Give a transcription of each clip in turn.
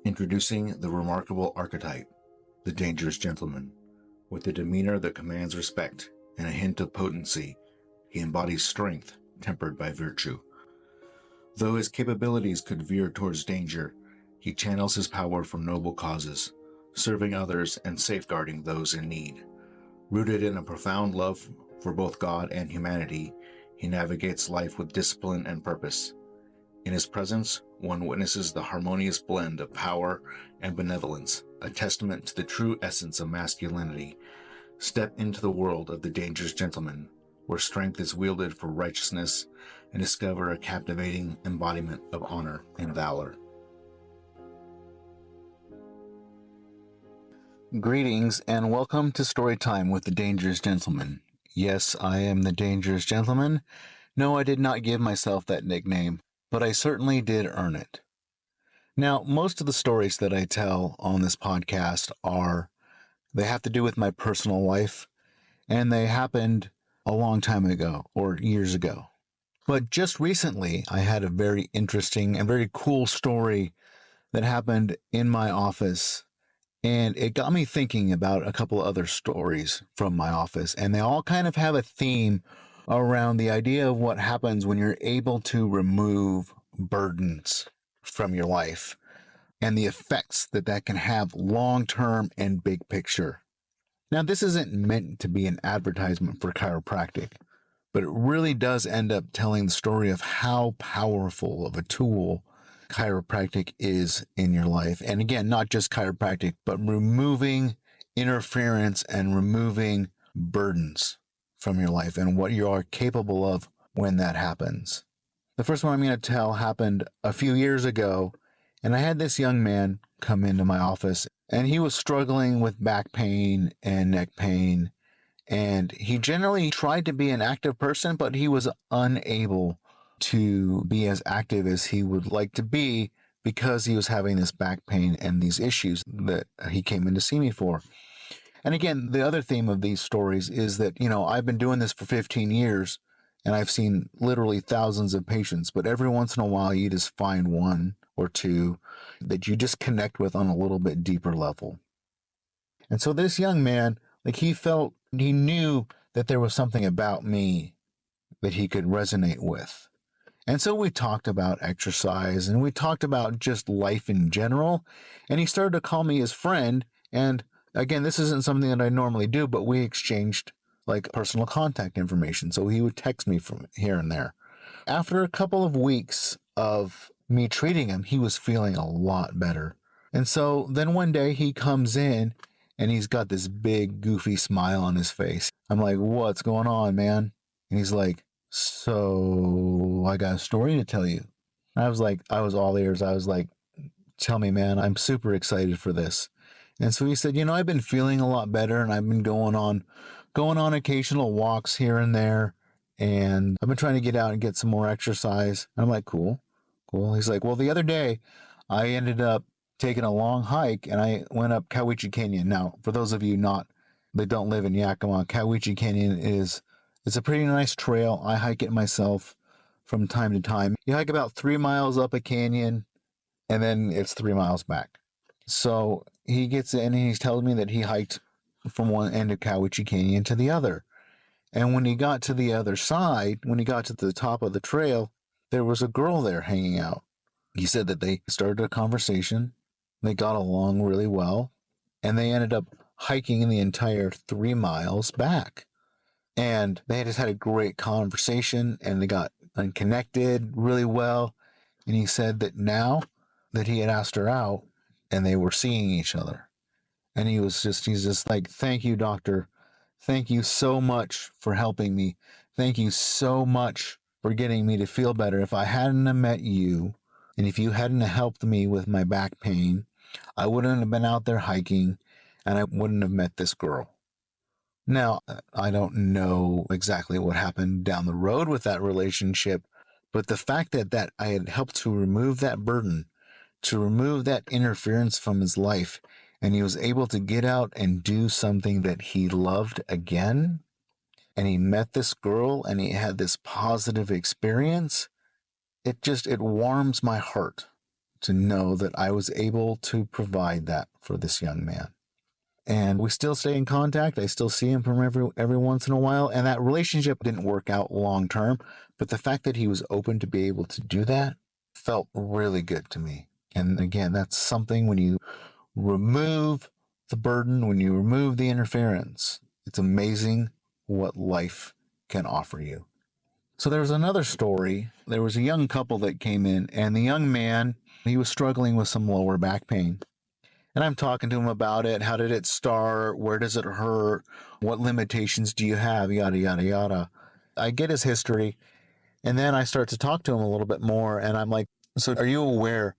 Introducing the remarkable archetype, the dangerous gentleman. With a demeanor that commands respect and a hint of potency, he embodies strength tempered by virtue. Though his capabilities could veer towards danger, he channels his power for noble causes, serving others and safeguarding those in need. Rooted in a profound love for both God and humanity, he navigates life with discipline and purpose. In his presence, one witnesses the harmonious blend of power and benevolence, a testament to the true essence of masculinity. Step into the world of the dangerous gentleman, where strength is wielded for righteousness, and discover a captivating embodiment of honor and valor. Greetings and welcome to Storytime with the Dangerous Gentleman. Yes, I am the Dangerous Gentleman. No, I did not give myself that nickname, but I certainly did earn it. Now, most of the stories that I tell on this podcast they have to do with my personal life, and they happened a long time ago or years ago. But just recently, I had a very interesting and very cool story that happened in my office, and it got me thinking about a couple of other stories from my office, and they all kind of have a theme around the idea of what happens when you're able to remove burdens from your life and the effects that can have long-term and big picture. Now, this isn't meant to be an advertisement for chiropractic, but it really does end up telling the story of how powerful of a tool chiropractic is in your life. And again, not just chiropractic, but removing interference and removing burdens from your life and what you are capable of when that happens. The first one I'm going to tell happened a few years ago, and I had this young man come into my office, and he was struggling with back pain and neck pain, and he generally tried to be an active person, but he was unable to be as active as he would like to be because he was having this back pain and these issues that he came in to see me for. And again, the other theme of these stories is that, I've been doing this for 15 years and I've seen literally thousands of patients, but every once in a while you just find one or two that you just connect with on a little bit deeper level. And so this young man, he knew that there was something about me that he could resonate with. And so we talked about exercise and we talked about just life in general. And he started to call me his friend. And again, this isn't something that I normally do, but we exchanged personal contact information. So he would text me from here and there. After a couple of weeks of me treating him, he was feeling a lot better. And so then one day he comes in and he's got this big goofy smile on his face. I'm like, what's going on, man? And he's like, so I got a story to tell you. And I was all ears. I was like, tell me, man, I'm super excited for this. And so he said, I've been feeling a lot better and I've been going on occasional walks here and there. And I've been trying to get out and get some more exercise. And I'm like, cool. He's like, well, the other day I ended up taking a long hike and I went up Cowiche Canyon. Now, for those of you that don't live in Yakima, Cowiche Canyon it's a pretty nice trail. I hike it myself from time to time. You hike about 3 miles up a canyon and then it's 3 miles back. So he gets in and he's telling me that he hiked from one end of Cowiche Canyon to the other. And when he got to the other side, when he got to the top of the trail, there was a girl there hanging out. He said that they started a conversation. They got along really well. And they ended up hiking the entire 3 miles back. And they just had a great conversation and they got connected really well. And he said that now that he had asked her out and they were seeing each other. And he's just like, thank you, doctor. Thank you so much for helping me. Thank you so much for getting me to feel better. If I hadn't have met you and if you hadn't helped me with my back pain, I wouldn't have been out there hiking and I wouldn't have met this girl. Now, I don't know exactly what happened down the road with that relationship, but the fact that I had helped to remove that burden, to remove that interference from his life, and he was able to get out and do something that he loved again, and he met this girl and he had this positive experience, it warms my heart to know that I was able to provide that for this young man. And we still stay in contact. I still see him from every once in a while. And that relationship didn't work out long term. But the fact that he was open to be able to do that felt really good to me. And again, that's something when you remove the burden, when you remove the interference, it's amazing what life can offer you. So there was another story. There was a young couple that came in, and the young man, he was struggling with some lower back pain. And I'm talking to him about it. How did it start? Where does it hurt? What limitations do you have? Yada, yada, yada. I get his history. And then I start to talk to him a little bit more. And I'm like, so are you aware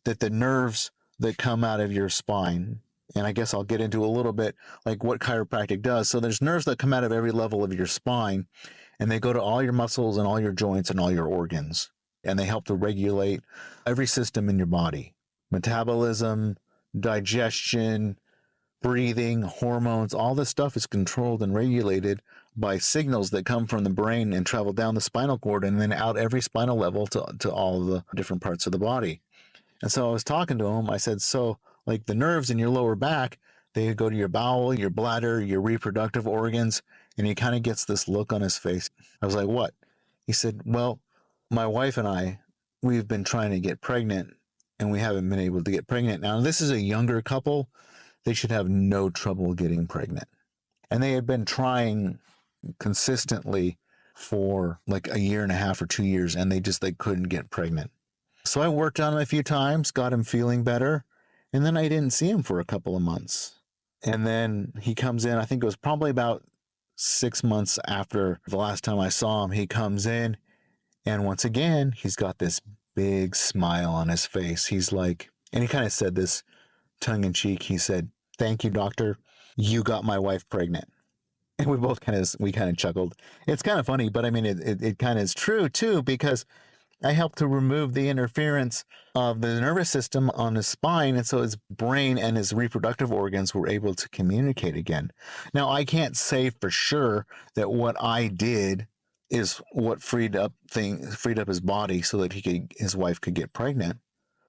that the nerves that come out of your spine, and I guess I'll get into a little bit like what chiropractic does. So there's nerves that come out of every level of your spine, and they go to all your muscles and all your joints and all your organs. And they help to regulate every system in your body: metabolism, digestion, breathing, hormones. All this stuff is controlled and regulated by signals that come from the brain and travel down the spinal cord and then out every spinal level to all the different parts of the body. And so I was talking to him. I said, so like the nerves in your lower back, they go to your bowel, your bladder, your reproductive organs. And he kind of gets this look on his face. I was like, what? He said, well, my wife and I, we've been trying to get pregnant and we haven't been able to get pregnant. Now, this is a younger couple. They should have no trouble getting pregnant. And they had been trying consistently for like a year and a half or 2 years, and they couldn't get pregnant. So I worked on him a few times, got him feeling better, and then I didn't see him for a couple of months. And then he comes in, I think it was probably about 6 months after the last time I saw him, he comes in, and once again, he's got this big smile on his face. He's like, and he kind of said this tongue in cheek. He said, "Thank you, doctor. You got my wife pregnant." And we kind of chuckled. It's kind of funny, but I mean, it kind of is true too, because I helped to remove the interference of the nervous system on his spine. And so his brain and his reproductive organs were able to communicate again. Now, I can't say for sure that what I did is what freed up his body so that his wife could get pregnant.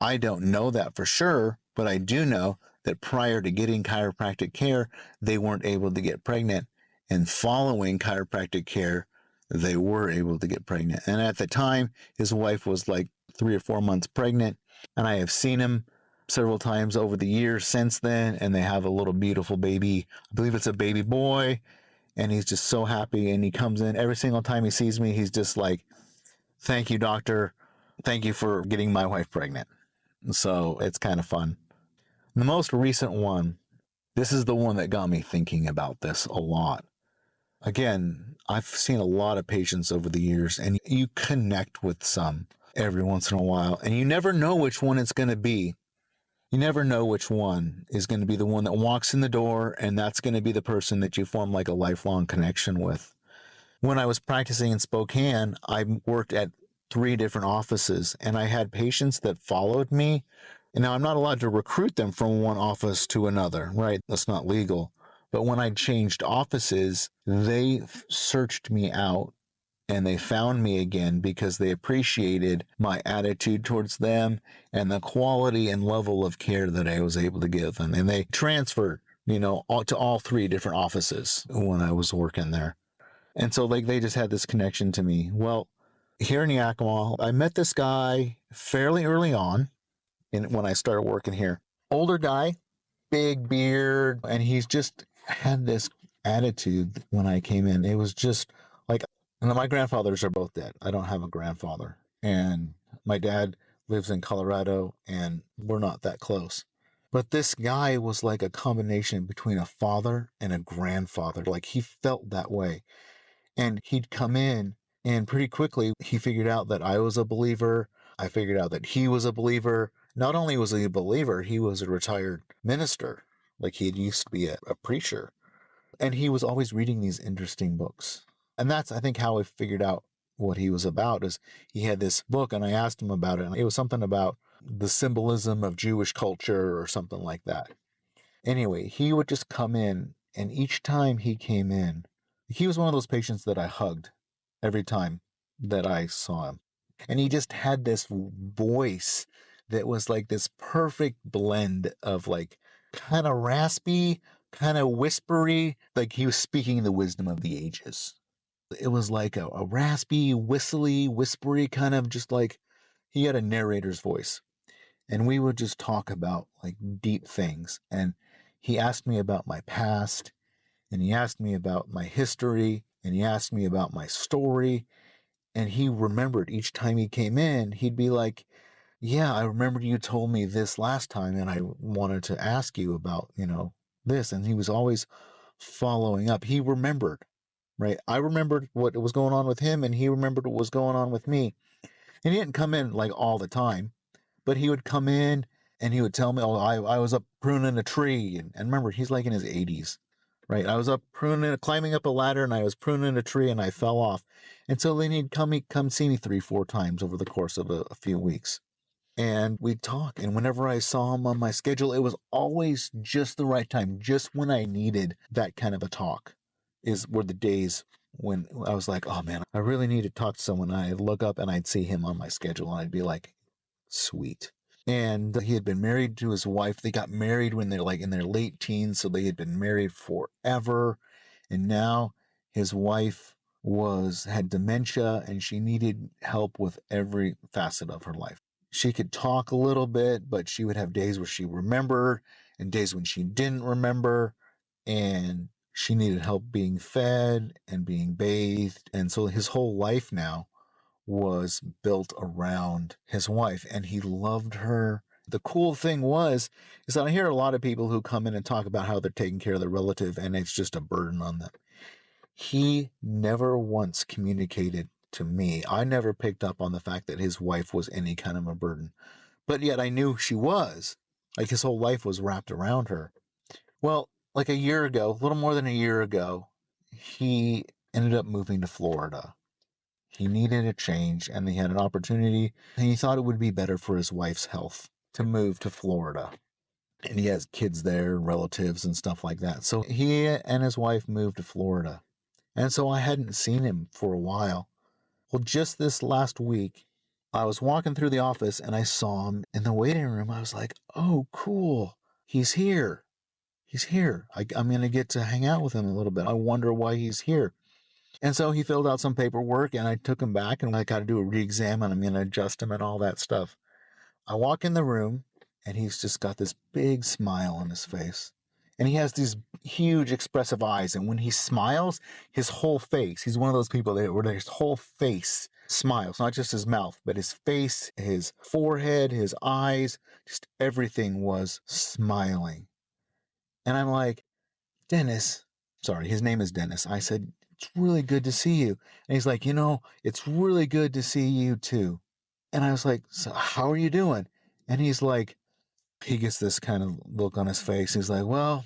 I don't know that for sure, but I do know that prior to getting chiropractic care, they weren't able to get pregnant. And following chiropractic care, they were able to get pregnant. And at the time, his wife was like 3 or 4 months pregnant. And I have seen him several times over the years since then. And they have a little beautiful baby. I believe it's a baby boy. And he's just so happy. And he comes in every single time he sees me. He's just like, "Thank you, doctor. Thank you for getting my wife pregnant." So it's kind of fun. The most recent one, this is the one that got me thinking about this a lot. Again, I've seen a lot of patients over the years, and you connect with some every once in a while, and you never know which one it's going to be. You never know which one is going to be the one that walks in the door, and that's going to be the person that you form like a lifelong connection with. When I was practicing in Spokane, I worked at 3 different offices, and I had patients that followed me. And now I'm not allowed to recruit them from one office to another, right? That's not legal. But when I changed offices, they searched me out and they found me again because they appreciated my attitude towards them and the quality and level of care that I was able to give them. And they transferred, to all 3 different offices when I was working there. And so they just had this connection to me. Well, here in Yakima, I met this guy fairly early on when I started working here. Older guy, big beard, and he's just had this attitude when I came in. It was just like, and my grandfathers are both dead. I don't have a grandfather. And my dad lives in Colorado, and we're not that close. But this guy was like a combination between a father and a grandfather. Like he felt that way. And he'd come in, and pretty quickly he figured out that I was a believer. I figured out that he was a believer. Not only was he a believer, he was a retired minister. Like he had used to be a preacher. And he was always reading these interesting books. And that's, I think, how I figured out what he was about. Is he had this book, and I asked him about it. And it was something about the symbolism of Jewish culture or something like that. Anyway, he would just come in, and each time he came in, he was one of those patients that I hugged every time that I saw him. And he just had this voice that was like this perfect blend of like kind of raspy, kind of whispery, like he was speaking the wisdom of the ages. It was like a raspy, whistly, whispery kind of just like he had a narrator's voice. And we would just talk about like deep things. And he asked me about my past, and he asked me about my history, and he asked me about my story. And he remembered each time he came in, he'd be like, yeah, I remember you told me this last time, and I wanted to ask you about, this. And he was always following up. He remembered, right? I remembered what was going on with him, and he remembered what was going on with me. And he didn't come in like all the time, but he would come in and he would tell me, oh, I was up pruning a tree. And remember, he's like in his 80s, right? I was up climbing up a ladder, and I was pruning a tree, and I fell off. And so then he'd come see me 3-4 times over the course of a few weeks. And we'd talk. And whenever I saw him on my schedule, it was always just the right time, just when I needed that kind of a talk were the days when I was like, oh man, I really need to talk to someone. I'd look up and I'd see him on my schedule, and I'd be like, sweet. And he had been married to his wife. They got married when they're like in their late teens, so they had been married forever. And now his wife had dementia, and she needed help with every facet of her life. She could talk a little bit, but she would have days where she remembered and days when she didn't remember. And she needed help being fed and being bathed. And so his whole life now was built around his wife, and he loved her. The cool thing is that I hear a lot of people who come in and talk about how they're taking care of their relative and it's just a burden on them. He never once communicated to me. I never picked up on the fact that his wife was any kind of a burden, but yet I knew she was. Like his whole life was wrapped around her. Well, like a year ago, a little more than a year ago, he ended up moving to Florida. He needed a change, and he had an opportunity, and he thought it would be better for his wife's health to move to Florida. And he has kids there, relatives, and stuff like that. So he and his wife moved to Florida. And so I hadn't seen him for a while. Well, just this last week, I was walking through the office and I saw him in the waiting room. I was like, oh, cool. He's here. He's here. I'm going to get to hang out with him a little bit. I wonder why he's here. And so he filled out some paperwork, and I took him back, and I got to do a re-exam, and I'm going to adjust him and all that stuff. I walk in the room, and he's just got this big smile on his face. And he has these huge expressive eyes. And when he smiles, his whole face, he's one of those people where his whole face smiles, not just his mouth, but his face, his forehead, his eyes, just everything was smiling. And I'm like, Dennis, sorry, his name is Dennis. I said, it's really good to see you. And he's like, it's really good to see you too. And I was like, so how are you doing? And he's like, he gets this kind of look on his face. He's like, well,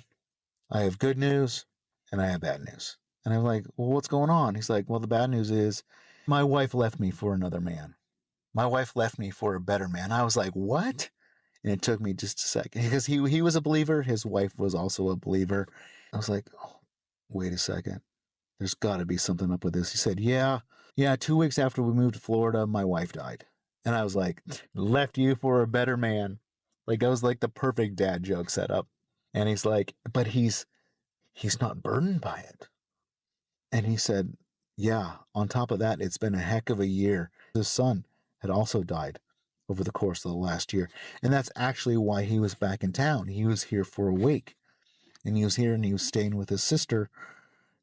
I have good news and I have bad news. And I'm like, well, what's going on? He's like, well, the bad news is my wife left me for another man. My wife left me for a better man. I was like, what? And it took me just a second because he was a believer. His wife was also a believer. I was like, oh, wait a second. There's got to be something up with this. He said, yeah, 2 weeks after we moved to Florida, my wife died. And I was like, left you for a better man. Like, that was like the perfect dad joke setup. And he's like, but he's not burdened by it. And he said, yeah, on top of that, it's been a heck of a year. His son had also died over the course of the last year. And that's actually why he was back in town. He was here for a week. And he was here and he was staying with his sister.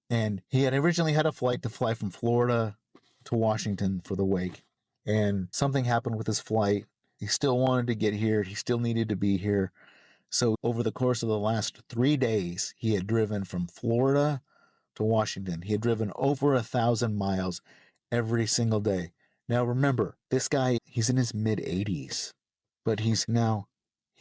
And he had originally had a flight to fly from Florida to Washington for the wake. And something happened with his flight. He still wanted to get here. He still needed to be here. So over the course of the last 3 days, he had driven from Florida to Washington. He had driven over 1,000 miles every single day. Now remember, this guy, he's in his mid-80s, but he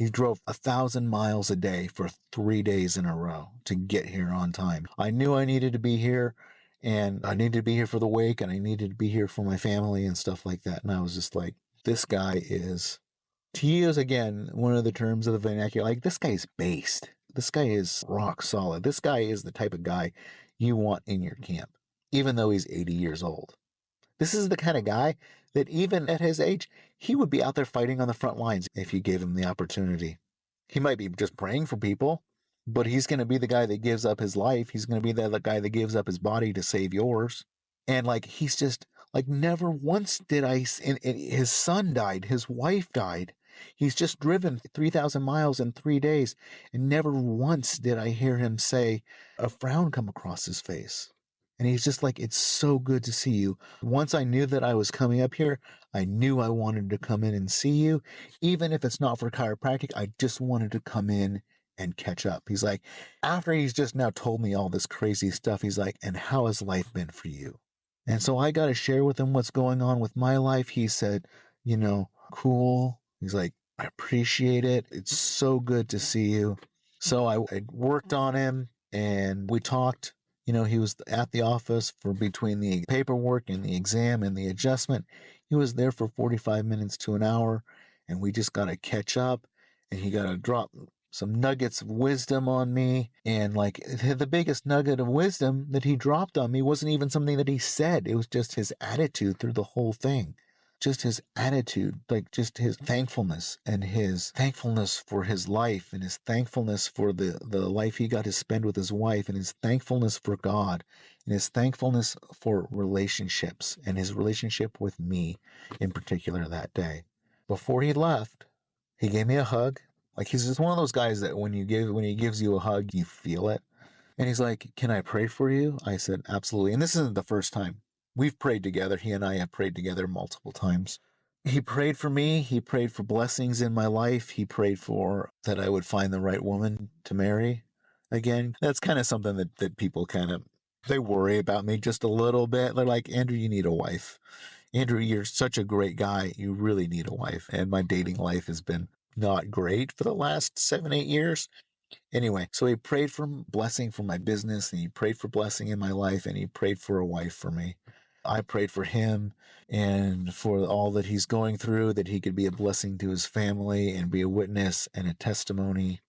drove 1,000 miles a day for 3 days in a row to get here on time. I knew I needed to be here, and I needed to be here for the wake, and I needed to be here for my family and stuff like that. And I was just like, this guy is, to use again, one of the terms of the vernacular, like this guy is based. This guy is rock solid. This guy is the type of guy you want in your camp, even though he's 80 years old. This is the kind of guy that even at his age, he would be out there fighting on the front lines if you gave him the opportunity. He might be just praying for people, but he's going to be the guy that gives up his life. He's going to be the guy that gives up his body to save yours. And like, he's just like, never once did and his son died, his wife died. He's just driven 3,000 miles in 3 days, and never once did I hear him say a frown come across his face. And he's just like, it's so good to see you. Once I knew that I was coming up here, I knew I wanted to come in and see you. Even if it's not for chiropractic, I just wanted to come in and catch up. He's like, after he's just now told me all this crazy stuff, he's like, and how has life been for you? And so I got to share with him what's going on with my life. He said, cool. He's like, I appreciate it. It's so good to see you. So I worked on him and we talked. He was at the office for between the paperwork and the exam and the adjustment. He was there for 45 minutes to an hour, and we just got to catch up, and he got to drop some nuggets of wisdom on me. And like, the biggest nugget of wisdom that he dropped on me wasn't even something that he said. It was just his attitude through the whole thing. Just his attitude, like just his thankfulness, and his thankfulness for his life, and his thankfulness for the life he got to spend with his wife, and his thankfulness for God, and his thankfulness for relationships, and his relationship with me in particular that day. Before he left, he gave me a hug. Like, he's just one of those guys that when he gives you a hug, you feel it. And he's like, can I pray for you? I said, absolutely. And this isn't the first time. We've prayed together. He and I have prayed together multiple times. He prayed for me. He prayed for blessings in my life. He prayed for that I would find the right woman to marry again. That's kind of something that people they worry about me just a little bit. They're like, Andrew, you need a wife. Andrew, you're such a great guy. You really need a wife. And my dating life has been not great for the last 7-8 years. Anyway, so he prayed for blessing for my business, and he prayed for blessing in my life, and he prayed for a wife for me. I prayed for him and for all that he's going through, that he could be a blessing to his family and be a witness and a testimony,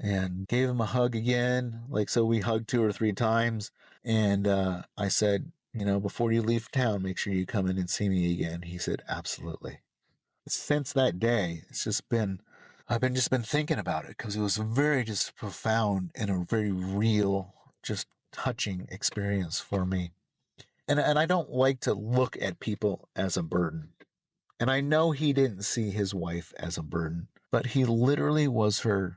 and gave him a hug again. Like, so we hugged 2 or 3 times. And I said, before you leave town, make sure you come in and see me again. He said, absolutely. Since that day, I've been thinking about it, because it was very just profound and a very real, just touching experience for me. And I don't like to look at people as a burden. And I know he didn't see his wife as a burden, but he literally was her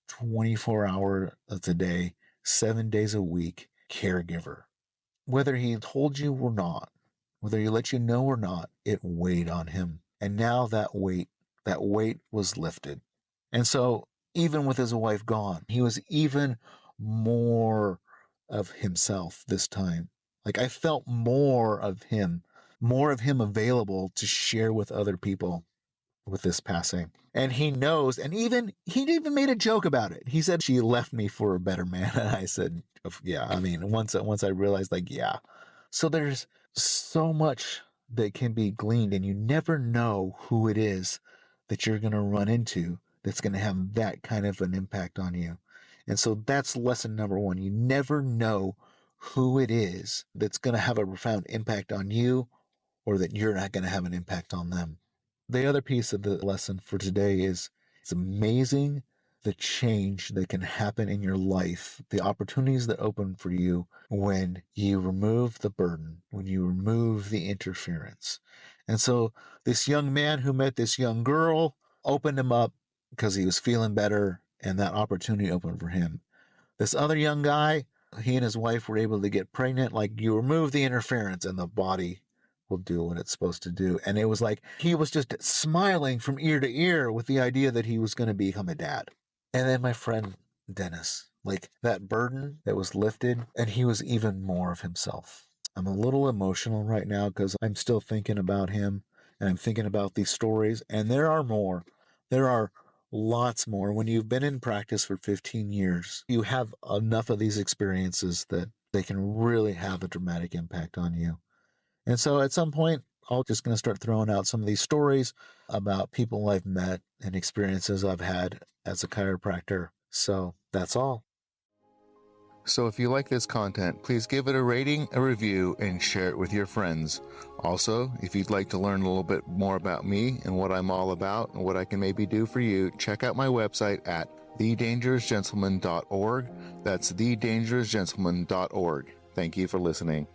24 hours a day, 7 days a week caregiver. Whether he told you or not, whether he let you know or not, it weighed on him. And now that weight was lifted. And so even with his wife gone, he was even more of himself this time. Like, I felt more of him available to share with other people with this passing. And he knows, and he even made a joke about it. He said, she left me for a better man. And I said, yeah, I mean, once I realized, like, yeah. So there's so much that can be gleaned, and you never know who it is that you're going to run into that's going to have that kind of an impact on you. And so that's lesson number 1. You never know who it is that's going to have a profound impact on you, or that you're not going to have an impact on them. The other piece of the lesson for today is, it's amazing the change that can happen in your life, the opportunities that open for you when you remove the burden, when you remove the interference. And so this young man who met this young girl opened him up because he was feeling better, and that opportunity opened for him. This other young guy, he and his wife were able to get pregnant. Like, you remove the interference and the body will do what it's supposed to do. And it was like he was just smiling from ear to ear with the idea that he was going to become a dad. And then my friend Dennis, like, that burden that was lifted, and he was even more of himself. I'm a little emotional right now because I'm still thinking about him, and I'm thinking about these stories, and there are more. There are lots more. When you've been in practice for 15 years, you have enough of these experiences that they can really have a dramatic impact on you. And so at some point, I'm just going to start throwing out some of these stories about people I've met and experiences I've had as a chiropractor. So that's all. So if you like this content, please give it a rating, a review, and share it with your friends. Also, if you'd like to learn a little bit more about me and what I'm all about and what I can maybe do for you, check out my website at thedangerousgentleman.org. That's thedangerousgentleman.org. Thank you for listening.